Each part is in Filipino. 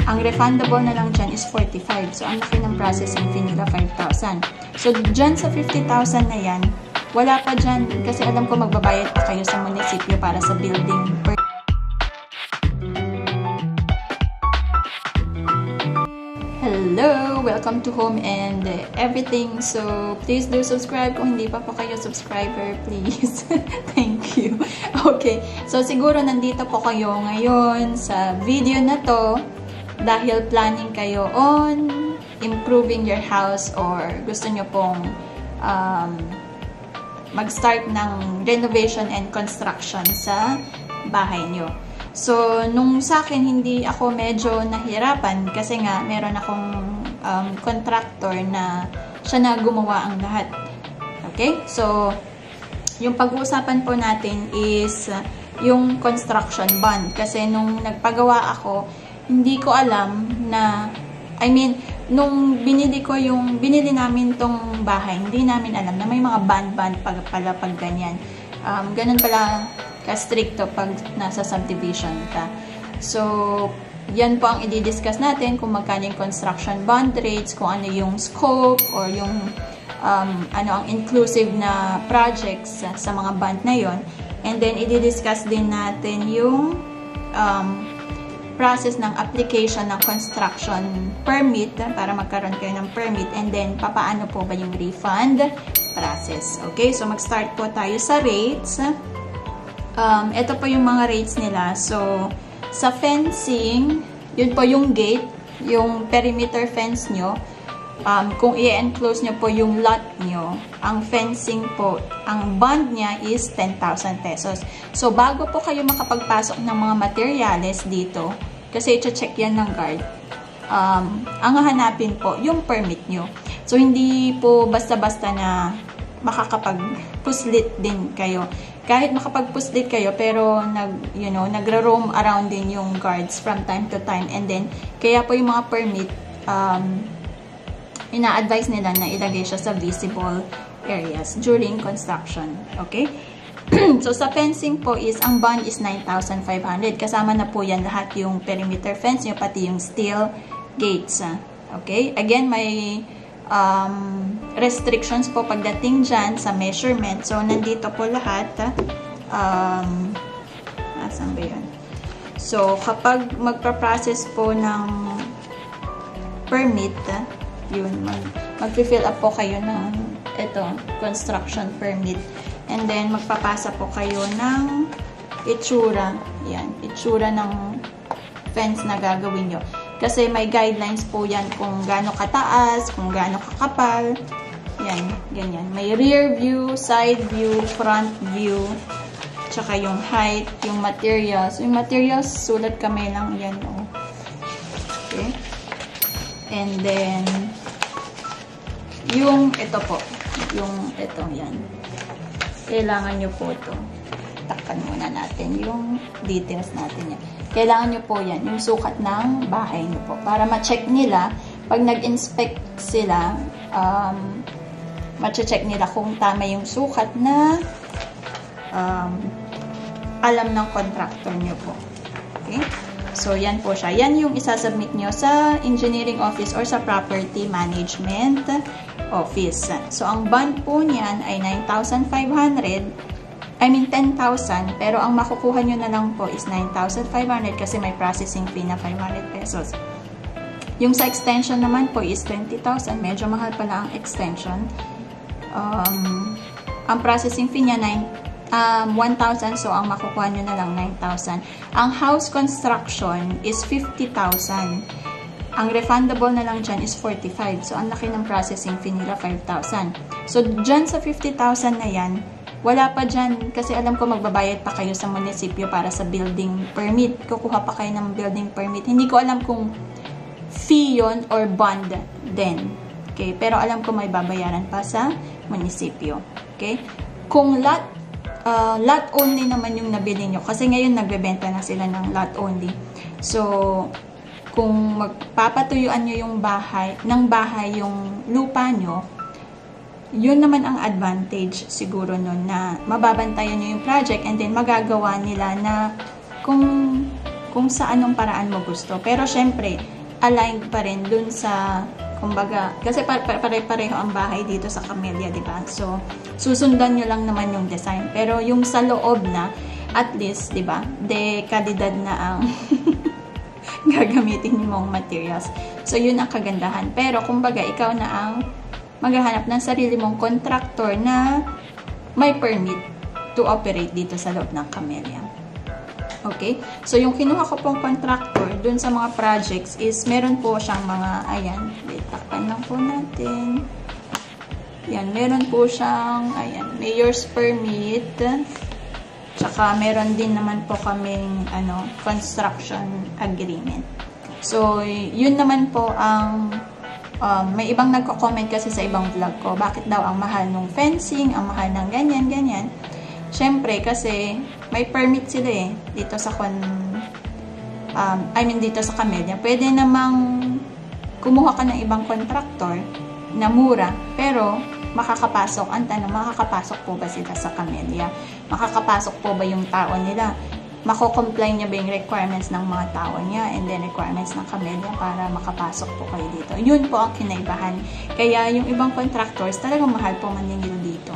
Ang refundable na lang dyan is 45. So, ang laki ng processing fee nila 5,000. So, dyan sa 50,000 na yan, wala pa dyan kasi alam ko magbabayad pa kayo sa munisipyo para sa building permit. Hello! Welcome to Home and Everything. So, please do subscribe. Kung hindi pa po kayo subscriber, please. Thank you. Okay. So, siguro nandito po kayo ngayon sa video na to dahil planning kayo on improving your house or gusto nyo pong mag-start ng renovation and construction sa bahay nyo. So, nung sa akin, hindi ako medyo nahirapan kasi nga, meron akong contractor na siya na gumawa ang lahat. Okay? So, yung pag-uusapan po natin is yung construction bond. Kasi nung nagpagawa ako, hindi ko alam na, nung binili namin tong bahay, hindi namin alam na may mga bond pala pag ganyan. Ganun pala ka-stricto pag nasa subdivision ka. So, yan po ang i-discuss natin kung magkano yung construction bond rates, kung ano yung scope or yung ano ang inclusive na projects sa mga bond na yon. And then, i-discuss din natin yung process ng application ng construction permit para magkaroon kayo ng permit. And then, papaano po ba yung refund process. Okay? So, mag-start po tayo sa rates. Ito po yung mga rates nila. So, sa fencing, yun po yung gate, yung perimeter fence nyo. Kung i-enclose nyo po yung lot nyo, ang fencing po, ang bond niya is 10,000 pesos. So, bago po kayo makapagpasok ng mga materyales dito, kasi i-check yan ng guard, ang hahanapin po, yung permit nyo. So, hindi po basta-basta na makakapag-puslit din kayo. Kahit makapag-puslit kayo, pero nagra-roam around din yung guards from time to time. And then, kaya po yung mga permit, ina-advise nila na ilagay siya sa visible areas during construction. Okay? So, sa fencing po is, ang bond is 9,500. Kasama na po yan lahat yung perimeter fence nyo, pati yung steel gates. Okay? Again, may restrictions po pagdating dyan sa measurement. So, nandito po lahat. Asan ba yun? So, kapag magpa-process po ng permit, yun, mag-fill up po kayo ng construction permit. And then, magpapasa po kayo ng itsura. Yan, itsura ng fence na gagawin nyo. Kasi may guidelines po yan kung gaano kataas, kung gaano kakapal. Yan, ganyan. May rear view, side view, front view, tsaka yung height, yung materials. Yung materials, sulat kamay lang yan. Oh. Okay. And then, yung ito po. Yung ito, yan. Kailangan nyo po ito. Takpan muna natin yung details natin yan. Kailangan nyo po yan, yung sukat ng bahay nyo po. Para ma-check nila, pag nag-inspect sila, ma-check nila kung tama yung sukat na alam ng contractor nyo po. Okay? So, yan po siya. Yan yung isasubmit nyo sa engineering office or sa property management office. So, ang bond po niyan ay 9,500. 10,000, pero ang makukuha nyo na lang po is 9,500 kasi may processing fee na 500 pesos. Yung sa extension naman po is 20,000. Medyo mahal pala ang extension. Ang processing fee niya 1,000, so ang makukuha nyo na lang 9,000. Ang house construction is 50,000. Ang refundable na lang dyan is 45. So, ang laki ng processing fee nila 5,000. So, dyan sa 50,000 na yan, wala pa dyan, kasi alam ko magbabayad pa kayo sa munisipyo para sa building permit. Kukuha pa kayo ng building permit. Hindi ko alam kung fee yun or bond din. Okay? Pero alam ko may babayaran pa sa munisipyo. Okay? Kung lot only naman yung nabili nyo, kasi ngayon nagbebenta na sila ng lot only. So, kung magpapatuyuan nyo yung bahay yung lupa nyo, yun naman ang advantage siguro nun na mababantayan nyo yung project and then magagawa nila na kung kung sa anong paraan mo gusto. Pero syempre, aligned pa rin dun sa, kumbaga, kasi pare-pareho ang bahay dito sa Camellia, di ba? So, susundan nyo lang naman yung design. Pero yung sa loob na, at least, di ba, kalidad na ang gagamitin mong materials. So, yun ang kagandahan. Pero, kumbaga, ikaw na ang maghahanap ng sarili mong contractor na may permit to operate dito sa loob ng Camellia. Okay? So, yung kinuha ko pong contractor dun sa mga projects is meron po siyang mga, ayan, wait, takpan lang po natin. Yan, meron po siyang, ayan, mayor's permit. Tsaka, meron din naman po kaming, construction agreement. So, yun naman po ang, may ibang nagko-comment kasi sa ibang vlog ko, bakit daw ang mahal ng fencing, ang mahal ng ganyan, ganyan. Siyempre, kasi may permit sila dito sa dito sa Camellia. Pwede namang kumuha ka ng ibang contractor na mura, pero makakapasok. Ang tanong, makakapasok po ba sila sa Camellia? Makakapasok po ba yung tao nila? Mako-comply niya ba yung requirements ng mga tao niya and then requirements ng Camellia para makapasok po kayo dito? Yun po ang kinaibahan. Kaya yung ibang contractors, talagang mahal po maningil dito.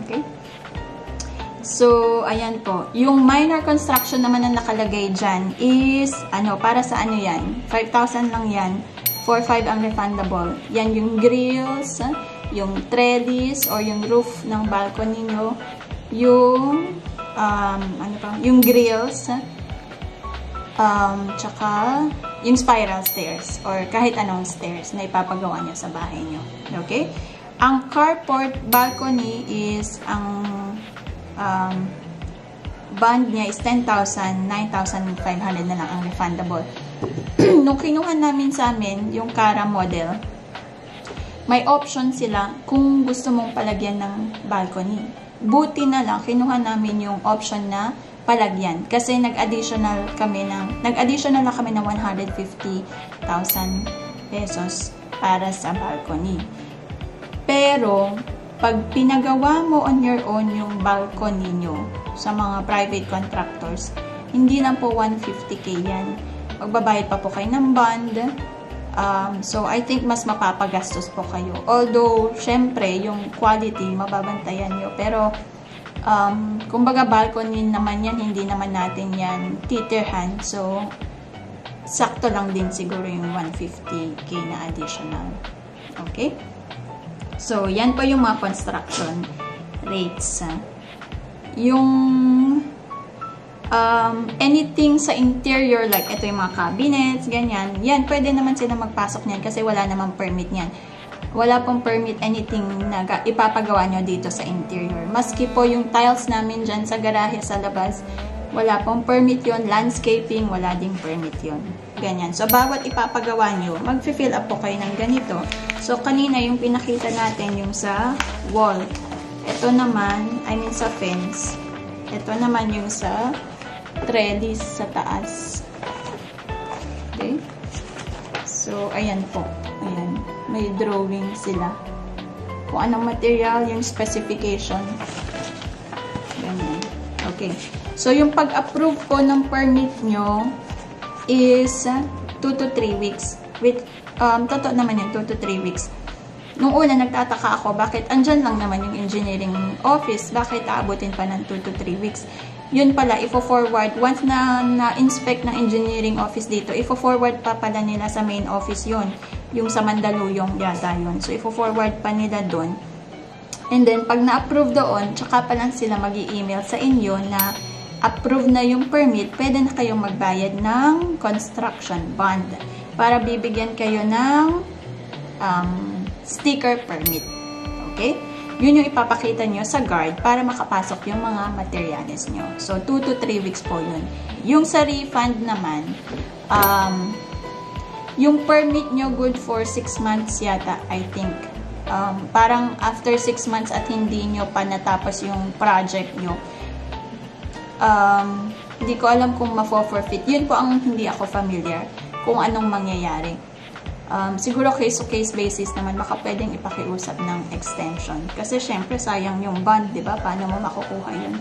Okay? So, ayan po. Yung minor construction naman na nakalagay dyan is, para sa yan? 5,000 lang yan. 4,500 ang refundable. Yan yung grills, yung trellis, or yung roof ng balcony nyo, yung, yung grills, tsaka yung spiral stairs, or kahit anong stairs na ipapagawa nyo sa bahay nyo. Okay? Ang carport balcony is, ang bond niya is 10,000, 9,500 na lang ang refundable. Nung kinuha namin sa amin, yung Cara model, may option sila kung gusto mong palagyan ng balcony. Buti na lang, kinuha namin yung option na palagyan. Kasi nag-additional na kami ng 150,000 pesos para sa balcony. Pero, pag pinagawa mo on your own yung balcony nyo sa mga private contractors, hindi lang po 150k yan. Magbabayad pa po kayo ng bond. So, I think mas mapapagastos po kayo. Although, syempre, yung quality, mababantayan nyo. Pero, kumbaga balcony naman yan, hindi naman natin yan titirhan. So, sakto lang din siguro yung 150k na additional. Okay? So, yan po yung mga construction rates. Yung anything sa interior, like ito yung mga cabinets, ganyan, yan, pwede naman sila magpasok niyan kasi wala namang permit niyan. Wala pong permit anything na ipapagawa nyo dito sa interior. Maski po yung tiles namin dyan sa garahe sa labas, wala pong permit yon. Landscaping, wala ding permit yon. Ganyan. So, bawat ipapagawa nyo, mag-fill up po kayo ng ganito. So, kanina yung pinakita natin yung sa wall. Ito naman, sa fence. Ito naman yung sa trellis sa taas. Okay? So, ayan po. Ayan. May drawing sila. Kung anong material, yung specification. Ganyan. Okay. So, yung pag-approve po ng permit nyo is 2 to 3 weeks. Totoo naman yun, 2 to 3 weeks. Nung una, nagtataka ako, bakit andyan lang naman yung engineering office? Bakit aabutin pa ng 2 to 3 weeks? Yun pala, ifo-forward. Once na na-inspect ng engineering office dito, ifo-forward pa pala nila sa main office yun. Yung sa Mandaluyong yata yun. So, ifo-forward pa nila doon. And then, pag na-approve doon, tsaka pa lang sila mag-i-email sa inyo na approve na yung permit, pwede na kayong magbayad ng construction bond para bibigyan kayo ng sticker permit. Okay? Yun yung ipapakita nyo sa guard para makapasok yung mga materials nyo. So, 2 to 3 weeks po yun. Yung sa refund naman, yung permit nyo good for 6 months yata, I think. Parang after 6 months at hindi nyo pa natapos yung project nyo, hindi ko alam kung ma-forfeit. Yun po ang hindi ako familiar kung anong mangyayari. Siguro case-to-case basis naman baka pwedeng ipakiusap ng extension. Kasi syempre sayang yung bond, di ba? Paano mo makukuha yun?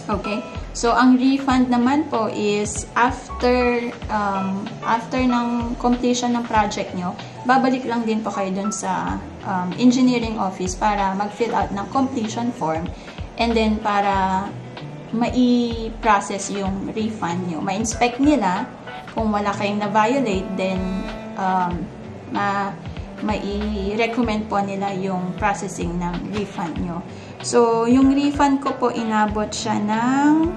Okay? So, ang refund naman po is after ng completion ng project nyo, babalik lang din po kayo dun sa engineering office para mag-fill out ng completion form, and then para mai-process yung refund nyo. Ma-inspect nila kung wala kayong na-violate, then mai-recommend po nila yung processing ng refund nyo. So, yung refund ko po, inabot siya ng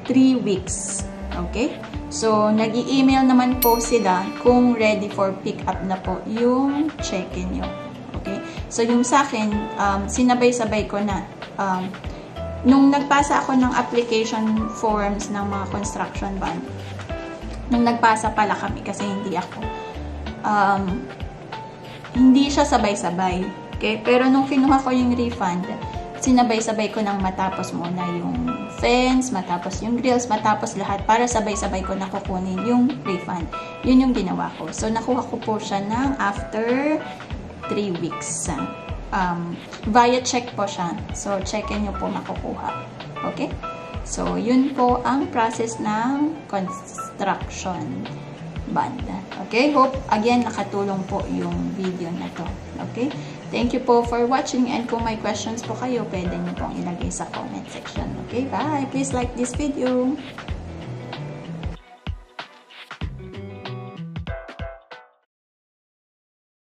3 weeks. Okay? So, nag-i-email naman po sila kung ready for pick-up na po yung check-in nyo. Okay? So, yung sa akin, sinabay-sabay ko na. Nung nagpasa ako ng application forms ng mga construction bond, nung nagpasa pala kami kasi hindi ako, hindi siya sabay-sabay. Okay? Pero nung kinuha ko yung refund, sinabay-sabay ko nang matapos muna yung fence, matapos yung grills, matapos lahat para sabay-sabay ko nakukunin yung refund. Yun yung ginawa ko. So, nakuha ko po siya ng after 3 weeks. Via check po siya. So, check-in nyo po makukuha. Okay? So, yun po ang process ng construction bond. Okay? Hope, again, nakatulong po yung video na to. Okay? Thank you po for watching, and kung may questions po kayo, pwede nyo pong ilagay sa comment section. Okay? Bye! Please like this video.